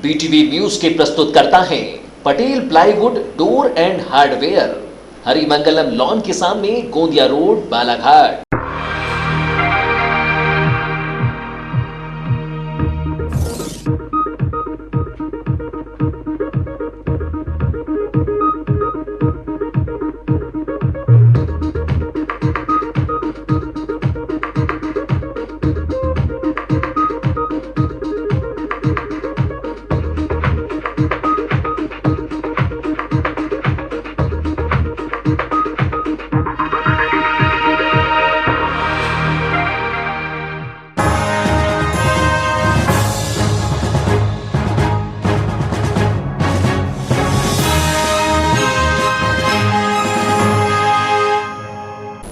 BTV news के प्रस्तुत करता है Patel plywood door and hardware, Harimangalam lawn के सामने, गोंदिया रोड, बालाघाट।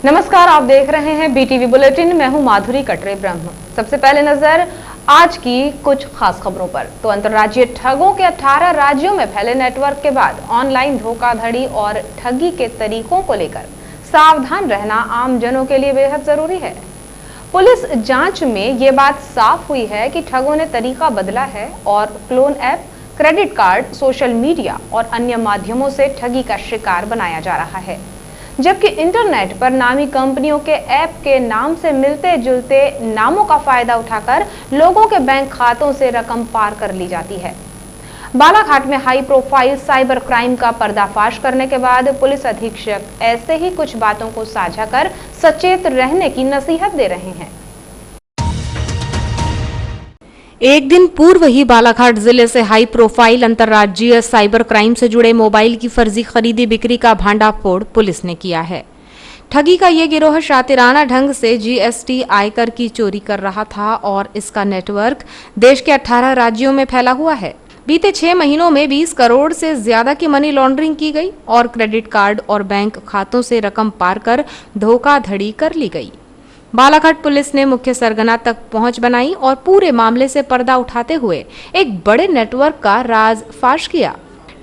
नमस्कार, आप देख रहे हैं बीटीवी बुलेटिन। मैं हूं माधुरी कटरे ब्रह्म। सबसे पहले नजर आज की कुछ खास खबरों पर। तो अंतर्राज्यीय ठगों के 18 राज्यों में फैले नेटवर्क के बाद ऑनलाइन धोखाधड़ी और ठगी के तरीकों को लेकर सावधान रहना आम जनों के लिए बेहद जरूरी है। पुलिस जांच में ये बात साफ हुई है कि ठगों ने तरीका बदला है और clone app, credit card, social media और अन्य माध्यमों से ठगी का शिकार बनाया जा रहा है, जबकि इंटरनेट पर नामी कंपनियों के ऐप के नाम से मिलते जुलते नामों का फायदा उठाकर लोगों के बैंक खातों से रकम पार कर ली जाती है। बालाघाट में हाई प्रोफाइल साइबर क्राइम का पर्दाफाश करने के बाद पुलिस अधीक्षक ऐसे ही कुछ बातों को साझा कर सचेत रहने की नसीहत दे रहे हैं। एक दिन पूर्व ही बालाघाट जिले से हाई प्रोफाइल अंतर्राज्यीय साइबर क्राइम से जुड़े मोबाइल की फर्जी खरीदी बिक्री का भांडाफोड़ पुलिस ने किया है। ठगी का ये गिरोह शातिराना ढंग से जीएसटी आयकर की चोरी कर रहा था और इसका नेटवर्क देश के 18 राज्यों में फैला हुआ है। बीते 6 महीनों में 20 करोड़ से ज्यादा की मनी लॉन्ड्रिंग की गई और क्रेडिट कार्ड और बैंक खातों से रकम पार कर धोखाधड़ी कर ली गई। बालाघाट पुलिस ने मुख्य सरगना तक पहुंच बनाई और पूरे मामले से पर्दा उठाते हुए एक बड़े नेटवर्क का राज फाश किया।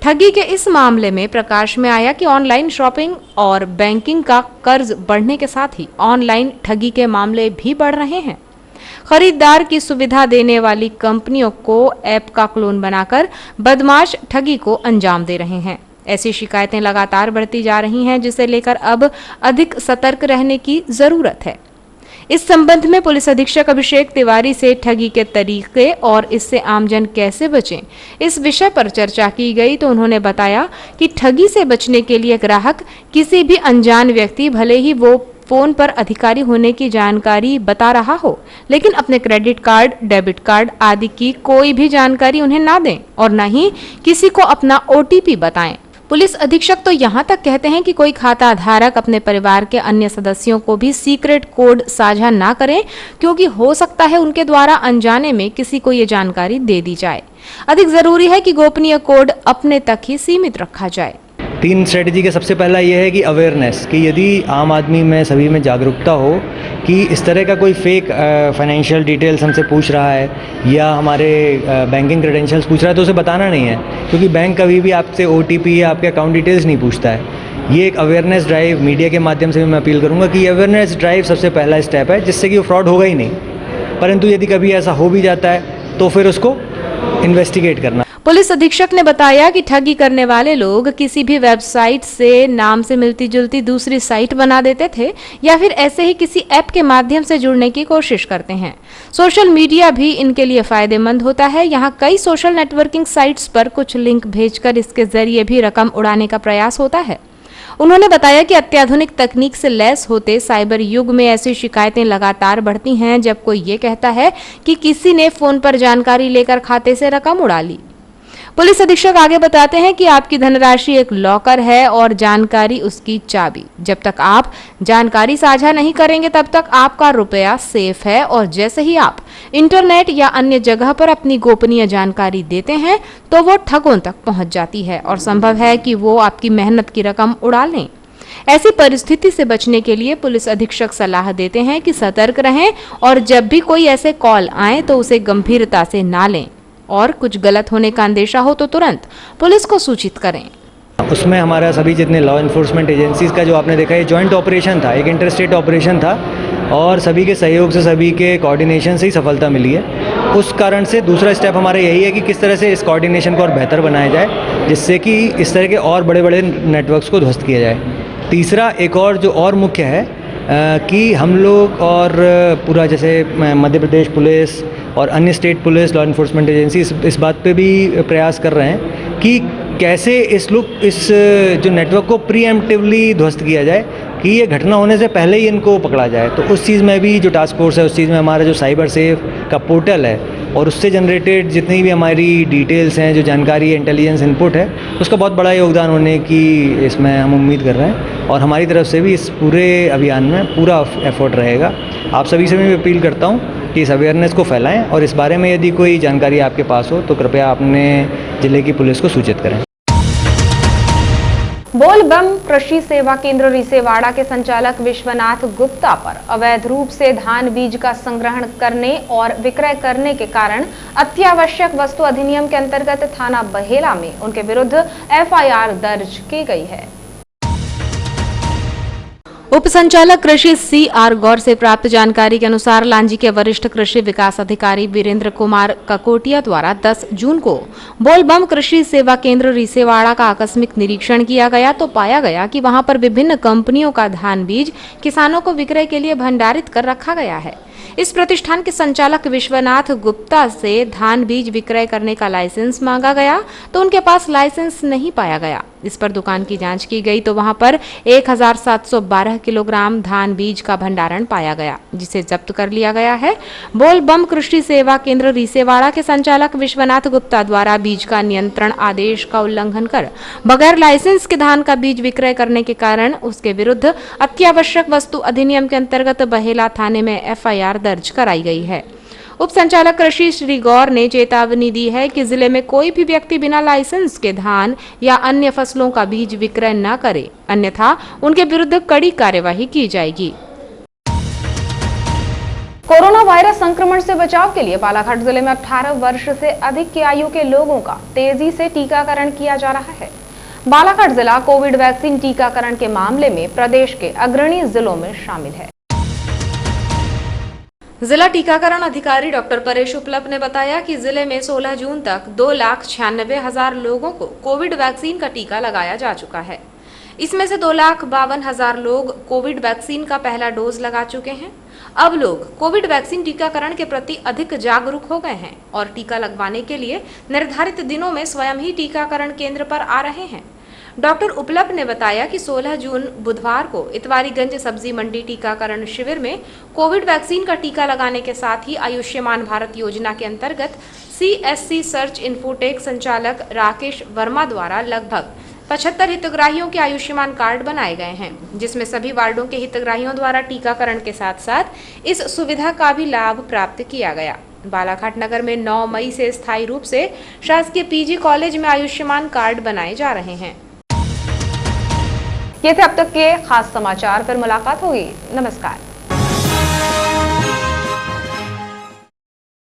ठगी के इस मामले में प्रकाश में आया कि ऑनलाइन शॉपिंग और बैंकिंग का कर्ज बढ़ने के साथ ही ऑनलाइन ठगी के मामले भी बढ़ रहे हैं। खरीदार की सुविधा देने वाली कंपनियों को ऐप का क्लोन बनाकर बदमाश ठगी को अंजाम दे रहे हैं। ऐसी शिकायतें लगातार बढ़ती जा रही हैं, जिसे लेकर अब अधिक सतर्क रहने की जरूरत है। इस संबंध में पुलिस अधीक्षक अभिषेक तिवारी से ठगी के तरीके और इससे आमजन कैसे बचें, इस विषय पर चर्चा की गई। तो उन्होंने बताया कि ठगी से बचने के लिए ग्राहक किसी भी अनजान व्यक्ति, भले ही वो फोन पर अधिकारी होने की जानकारी बता रहा हो, लेकिन अपने क्रेडिट कार्ड, डेबिट कार्ड आदि की कोई भी जानकारी उन्हें ना दें और न ही किसी को अपना ओटीपी बताएं। पुलिस अधीक्षक तो यहाँ तक कहते हैं कि कोई खाता धारक अपने परिवार के अन्य सदस्यों को भी सीक्रेट कोड साझा ना करें, क्योंकि हो सकता है उनके द्वारा अनजाने में किसी को ये जानकारी दे दी जाए। अधिक जरूरी है कि गोपनीय कोड अपने तक ही सीमित रखा जाए। 3 स्ट्रेटजी के सबसे पहला ये है कि अवेयरनेस, कि यदि आम आदमी में सभी में जागरूकता हो कि इस तरह का कोई फेक फाइनेंशियल डिटेल्स हमसे पूछ रहा है या हमारे बैंकिंग क्रेडेंशियल्स पूछ रहा है, तो उसे बताना नहीं है, क्योंकि बैंक कभी भी आपसे ओटीपी या आपके अकाउंट डिटेल्स नहीं पूछता है। ये एक अवेयरनेस ड्राइव मीडिया के माध्यम से भी मैं अपील करूँगा कि अवेयरनेस ड्राइव सबसे पहला स्टेप है, जिससे कि वो फ्रॉड होगा ही नहीं। परंतु यदि कभी ऐसा हो भी जाता है तो फिर उसको इन्वेस्टिगेट करना। पुलिस अधीक्षक ने बताया कि ठगी करने वाले लोग किसी भी वेबसाइट से नाम से मिलती जुलती दूसरी साइट बना देते थे या फिर ऐसे ही किसी ऐप के माध्यम से जुड़ने की कोशिश करते हैं। सोशल मीडिया भी इनके लिए फायदेमंद होता है। यहाँ कई सोशल नेटवर्किंग साइट्स पर कुछ लिंक भेजकर इसके जरिए भी रकम उड़ाने का प्रयास होता है। उन्होंने बताया कि अत्याधुनिक तकनीक से लैस होते साइबर युग में ऐसी शिकायतें लगातार बढ़ती हैं, जब कोई ये कहता है कि किसी ने फोन पर जानकारी लेकर खाते से रकम उड़ा ली। पुलिस अधीक्षक आगे बताते हैं कि आपकी धनराशि एक लॉकर है और जानकारी उसकी चाबी। जब तक आप जानकारी साझा नहीं करेंगे तब तक आपका रुपया सेफ है, और जैसे ही आप इंटरनेट या अन्य जगह पर अपनी गोपनीय जानकारी देते हैं तो वो ठगों तक पहुंच जाती है और संभव है कि वो आपकी मेहनत की रकम उड़ा लें। ऐसी परिस्थिति से बचने के लिए पुलिस अधीक्षक सलाह देते हैं कि सतर्क रहें और जब भी कोई ऐसे कॉल आए तो उसे गंभीरता से ना लें और कुछ गलत होने का अंदेशा हो तो तुरंत पुलिस को सूचित करें। उसमें हमारा सभी जितने लॉ इन्फोर्समेंट एजेंसीज़ का जो आपने देखा ये जॉइंट ऑपरेशन था, एक इंटर स्टेट ऑपरेशन था और सभी के सहयोग से, सभी के कोऑर्डिनेशन से ही सफलता मिली है। उस कारण से दूसरा स्टेप हमारा यही है कि किस तरह से इस कोऑर्डिनेशन को और बेहतर बनाया जाए, जिससे कि इस तरह के और बड़े बड़े नेटवर्क्स को ध्वस्त किया जाए। तीसरा एक और जो और मुख्य है कि हम लोग और पूरा जैसे मध्य प्रदेश पुलिस और अन्य state police, law enforcement agency इस बात पे भी प्रयास कर रहे हैं कि कैसे इस जो नेटवर्क को प्रीएम्प्टिवली ध्वस्त किया जाए, कि ये घटना होने से पहले ही इनको पकड़ा जाए। तो उस चीज़ में भी जो टास्क फोर्स है, उस चीज़ में हमारा जो साइबर सेफ का पोर्टल है और उससे जनरेटेड जितनी भी हमारी डिटेल्स हैं, जो जानकारी इंटेलिजेंस इनपुट है, उसका बहुत बड़ा योगदान होने की इसमें हम उम्मीद कर रहे हैं और हमारी तरफ से भी इस पूरे अभियान में पूरा एफर्ट रहेगा। आप सभी से भी अपील करता हूँ कि इस अवेयरनेस को फैलाएं और इस बारे में यदि कोई जानकारी आपके पास हो तो कृपया अपने ज़िले की पुलिस को सूचित करें। बोलबम कृषि सेवा केंद्र रिसेवाड़ा के संचालक विश्वनाथ गुप्ता पर अवैध रूप से धान बीज का संग्रहण करने और विक्रय करने के कारण अत्यावश्यक वस्तु अधिनियम के अंतर्गत थाना बहेला में उनके विरुद्ध एफआईआर दर्ज की गई है। उप संचालक कृषि CR गौर से प्राप्त जानकारी के अनुसार लांजी के वरिष्ठ कृषि विकास अधिकारी वीरेंद्र कुमार ककोटिया द्वारा 10 जून को बोलबम कृषि सेवा केंद्र रिसेवाड़ा का आकस्मिक निरीक्षण किया गया तो पाया गया कि वहां पर विभिन्न कंपनियों का धान बीज किसानों को विक्रय के लिए भंडारित कर रखा गया है। इस प्रतिष्ठान के संचालक विश्वनाथ गुप्ता से धान बीज विक्रय करने का लाइसेंस मांगा गया तो उनके पास लाइसेंस नहीं पाया गया। इस पर दुकान की जांच की गई तो वहां पर 1712 किलोग्राम धान बीज का भंडारण पाया गया, जिसे जब्त कर लिया गया है। बोलबम कृषि सेवा केंद्र रिसेवाड़ा के संचालक विश्वनाथ गुप्ता द्वारा बीज का नियंत्रण आदेश का उल्लंघन कर बगैर लाइसेंस के धान का बीज विक्रय करने के कारण उसके विरुद्ध अत्यावश्यक वस्तु अधिनियम के अंतर्गत बहेला थाने में एफआईआर दर्ज कराई गई है। उप संचालक कृषि श्री गौर ने चेतावनी दी है कि जिले में कोई भी व्यक्ति बिना लाइसेंस के धान या अन्य फसलों का बीज विक्रय न करे, अन्यथा उनके विरुद्ध कड़ी कार्यवाही की जाएगी। कोरोना वायरस संक्रमण से बचाव के लिए बालाघाट जिले में 18 वर्ष से अधिक की आयु के लोगों का तेजी से टीकाकरण किया जा रहा है। बालाघाट जिला कोविड वैक्सीन टीकाकरण के मामले में प्रदेश के अग्रणी जिलों में शामिल है। जिला टीकाकरण अधिकारी डॉक्टर परेश उपलब्ध ने बताया कि जिले में 16 जून तक 2,96,000 लोगों को कोविड वैक्सीन का टीका लगाया जा चुका है। इसमें से 2,52,000 लोग कोविड वैक्सीन का पहला डोज लगा चुके हैं। अब लोग कोविड वैक्सीन टीकाकरण के प्रति अधिक जागरूक हो गए हैं और टीका लगवाने के लिए निर्धारित दिनों में स्वयं ही टीकाकरण केंद्र पर आ रहे हैं। डॉक्टर उपलब्ध ने बताया कि 16 जून बुधवार को इतवारीगंज सब्जी मंडी टीकाकरण शिविर में कोविड वैक्सीन का टीका लगाने के साथ ही आयुष्मान भारत योजना के अंतर्गत CSC सर्च इन्फोटेक संचालक राकेश वर्मा द्वारा लगभग 75 हितग्राहियों के आयुष्मान कार्ड बनाए गए हैं, जिसमें सभी वार्डों के हितग्राहियों द्वारा टीकाकरण के साथ साथ इस सुविधा का भी लाभ प्राप्त किया गया। बालाघाट नगर में 9 मई से स्थायी रूप से शासकीय PG कॉलेज में आयुष्मान कार्ड बनाए जा रहे हैं। ये थे अब तक के खास समाचार, फिर मुलाकात होगी। नमस्कार।